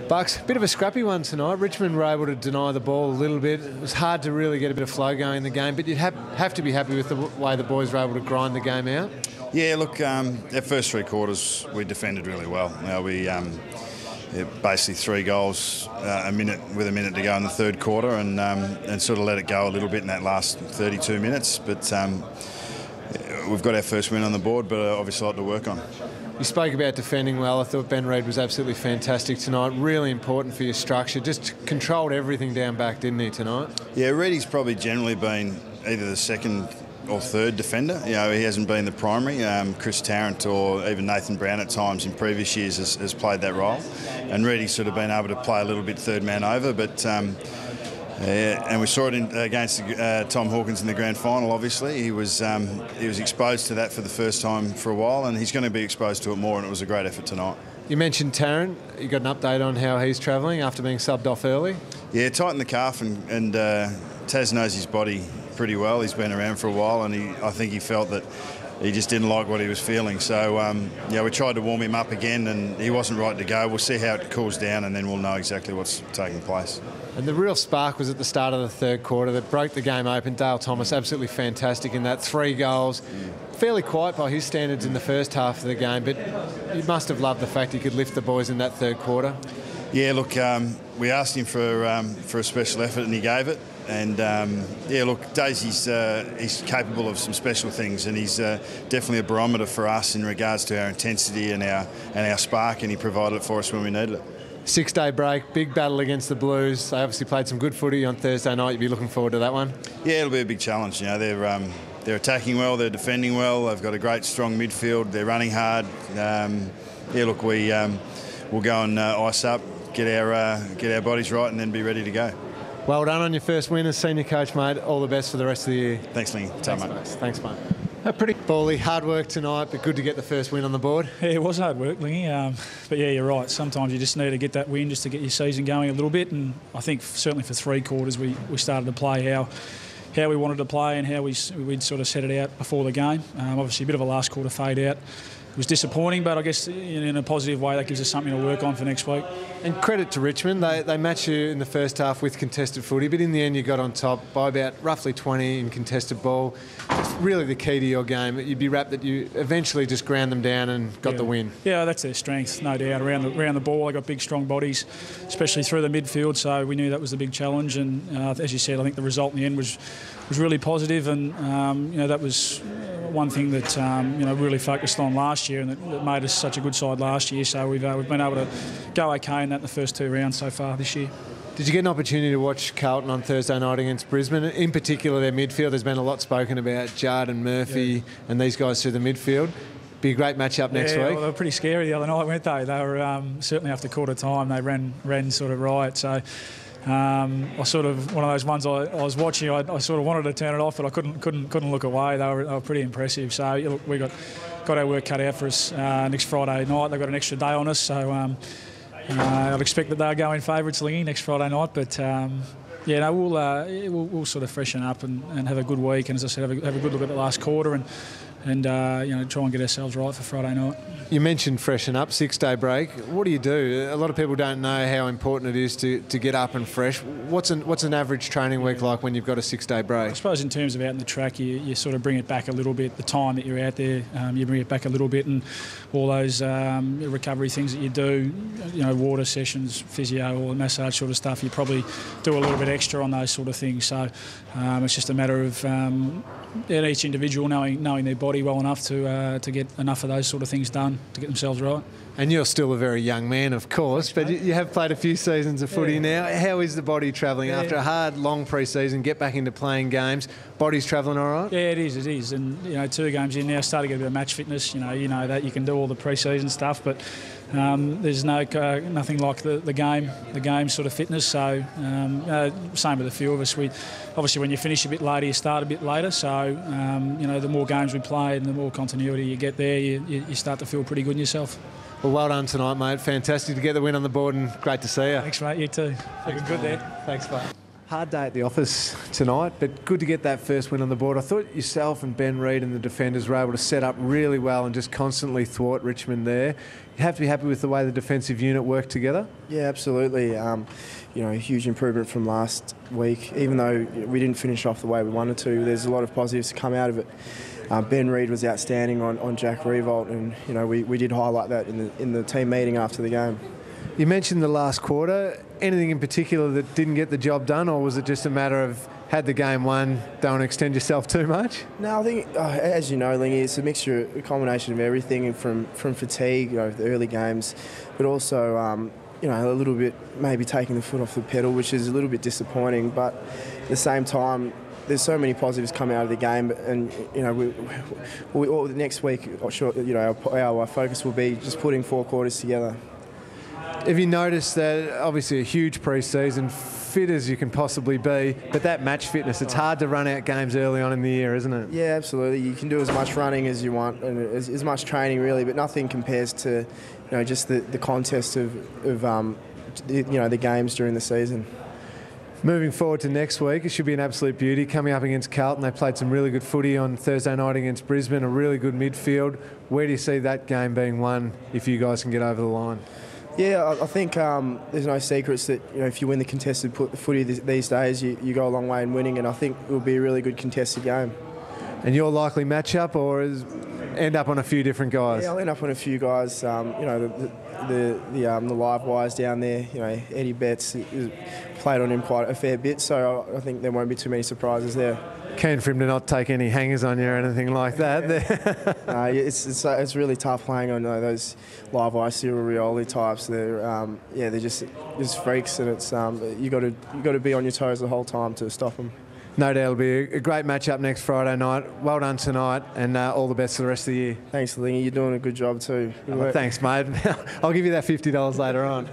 Bucks, bit of a scrappy one tonight. Richmond were able to deny the ball a little bit. It was hard to really get a bit of flow going in the game, but you'd have to be happy with the way the boys were able to grind the game out. Yeah, look, our first three quarters we defended really well. We basically 3 goals with a minute to go in the third quarter, and sort of let it go a little bit in that last 32 minutes. But we've got our first win on the board, but obviously a lot to work on. You spoke about defending well. I thought Ben Reid was absolutely fantastic tonight. Really important for your structure. Just controlled everything down back, didn't he, tonight? Yeah, Reid's probably generally been either the second or third defender. He hasn't been the primary. Chris Tarrant or even Nathan Brown at times in previous years has played that role. And Reid's sort of been able to play a little bit third man over, but and we saw it against Tom Hawkins in the grand final. Obviously, he was exposed to that for the first time for a while, and he's going to be exposed to it more. And it was a great effort tonight. You mentioned Tarrant. You got an update on how he's travelling after being subbed off early? Yeah, tightened the calf, and Taz knows his body pretty well. He's been around for a while, and I think he felt that he just didn't like what he was feeling. So we tried to warm him up again, and he wasn't right to go. We'll see how it cools down, and then we'll know exactly what's taking place. And the real spark was at the start of the third quarter that broke the game open. Dale Thomas, absolutely fantastic in that. 3 goals. Fairly quiet by his standards in the first half of the game, but he must have loved the fact he could lift the boys in that third quarter. Yeah, look, we asked him for a special effort, and he gave it. And look, Daisy's he's capable of some special things, and he's definitely a barometer for us in regards to our intensity and our spark, and he provided it for us when we needed it. 6-day break, big battle against the Blues. They obviously played some good footy on Thursday night. You'll be looking forward to that one. Yeah, it'll be a big challenge. They're attacking well, they're defending well. They've got a great, strong midfield. They're running hard. Look, we'll go and ice up, get our bodies right, and then be ready to go. Well done on your first win as senior coach, mate. All the best for the rest of the year. Thanks, Ling. Thanks, mate. Pretty bally, hard work tonight, but good to get the first win on the board. Yeah, it was hard work, Lingy. But yeah, you're right. Sometimes you just need to get that win just to get your season going a little bit. And I think certainly for 3 quarters we started to play how we wanted to play and how we'd sort of set it out before the game. Obviously a bit of a last quarter fade out. It was disappointing, but I guess in a positive way that gives us something to work on for next week. And credit to Richmond, they matched you in the first half with contested footy, but in the end you got on top by about roughly 20 in contested ball. It's really the key to your game. You'd be rapt that you eventually just ground them down and got the win. Yeah, that's their strength, no doubt. Around the ball, they got big, strong bodies, especially through the midfield. So we knew that was the big challenge. And as you said, I think the result in the end was really positive. And that was one thing that really focused on last year, and that made us such a good side last year. So we've been able to go okay in that in the first 2 rounds so far this year. Did you get an opportunity to watch Carlton on Thursday night against Brisbane? In particular, their midfield. There's been a lot spoken about Jard and Murphy and these guys through the midfield. Be a great match-up next week. Well, they were pretty scary the other night, weren't they? They were certainly after quarter time. They ran sort of riot. So I sort of one of those ones I was watching. I sort of wanted to turn it off, but I couldn't look away. They were pretty impressive. So look, we got our work cut out for us next Friday night. They've got an extra day on us, so I'd expect that they'll go in favourites, Lingy, next Friday night. But we'll sort of freshen up and have a good week. And as I said, have a good look at the last quarter and try and get ourselves right for Friday night. You mentioned freshen up, 6-day break. What do you do? A lot of people don't know how important it is to get up and fresh. What's an average training week like when you've got a 6-day break? I suppose in terms of out in the track, you sort of bring it back a little bit. The time that you're out there, you bring it back a little bit, and all those recovery things that you do, water sessions, physio, or massage sort of stuff, you probably do a little bit extra on those sort of things. So it's just a matter of each individual knowing their body well enough to get enough of those sort of things done to get themselves right. And you're still a very young man, of course, but you have played a few seasons of footy now. How is the body travelling after a hard, long pre-season? Get back into playing games. Body's travelling all right? Yeah, it is. And 2 games in now, starting to get a bit of match fitness. You know that you can do all the pre-season stuff, but there's nothing like the game sort of fitness. So same with a few of us. Obviously when you finish a bit later, you start a bit later. So the more games we play and the more continuity you get there, you start to feel pretty good in yourself. Well done tonight, mate. Fantastic to get the win on the board, and great to see you. Thanks, mate. You too. Looking good there. Thanks, mate. Hard day at the office tonight, but good to get that first win on the board. I thought yourself and Ben Reid and the defenders were able to set up really well and just constantly thwart Richmond there. You have to be happy with the way the defensive unit worked together? Yeah, absolutely. A huge improvement from last week. Even though we didn't finish off the way we wanted to, there's a lot of positives to come out of it. Ben Reid was outstanding on Jack Revolt, and we did highlight that in the team meeting after the game. You mentioned the last quarter. Anything in particular that didn't get the job done, or was it just a matter of had the game won, don't want to extend yourself too much? No, I think, as you know, Lingy, it's a mixture, a combination of everything from fatigue, the early games, but also, a little bit maybe taking the foot off the pedal, which is a little bit disappointing. But at the same time, there's so many positives coming out of the game, and we next week, our focus will be just putting 4 quarters together. Have you noticed that obviously a huge pre-season, fit as you can possibly be, but that match fitness, it's hard to run out games early on in the year, isn't it? Yeah, absolutely. You can do as much running as you want and as much training really, but nothing compares to just the contest of the games during the season. Moving forward to next week, it should be an absolute beauty. Coming up against Carlton, they played some really good footy on Thursday night against Brisbane, a really good midfield. Where do you see that game being won if you guys can get over the line? Yeah, I think there's no secrets that if you win the contested footy these days, you go a long way in winning, and I think it will be a really good contested game. And your likely matchup, or end up on a few different guys? Yeah, I'll end up on a few guys. The live wires down there. Eddie Betts played on him quite a fair bit, so I think there won't be too many surprises there. Keen for him to not take any hangers on you or anything like that. It's really tough playing on those live wire Cyril Rioli types. They're just freaks, and it's you got to be on your toes the whole time to stop them. No doubt it'll be a great matchup next Friday night. Well done tonight, and all the best for the rest of the year. Thanks, Lingy. You're doing a good job too. Thanks, mate. I'll give you that $50 later on.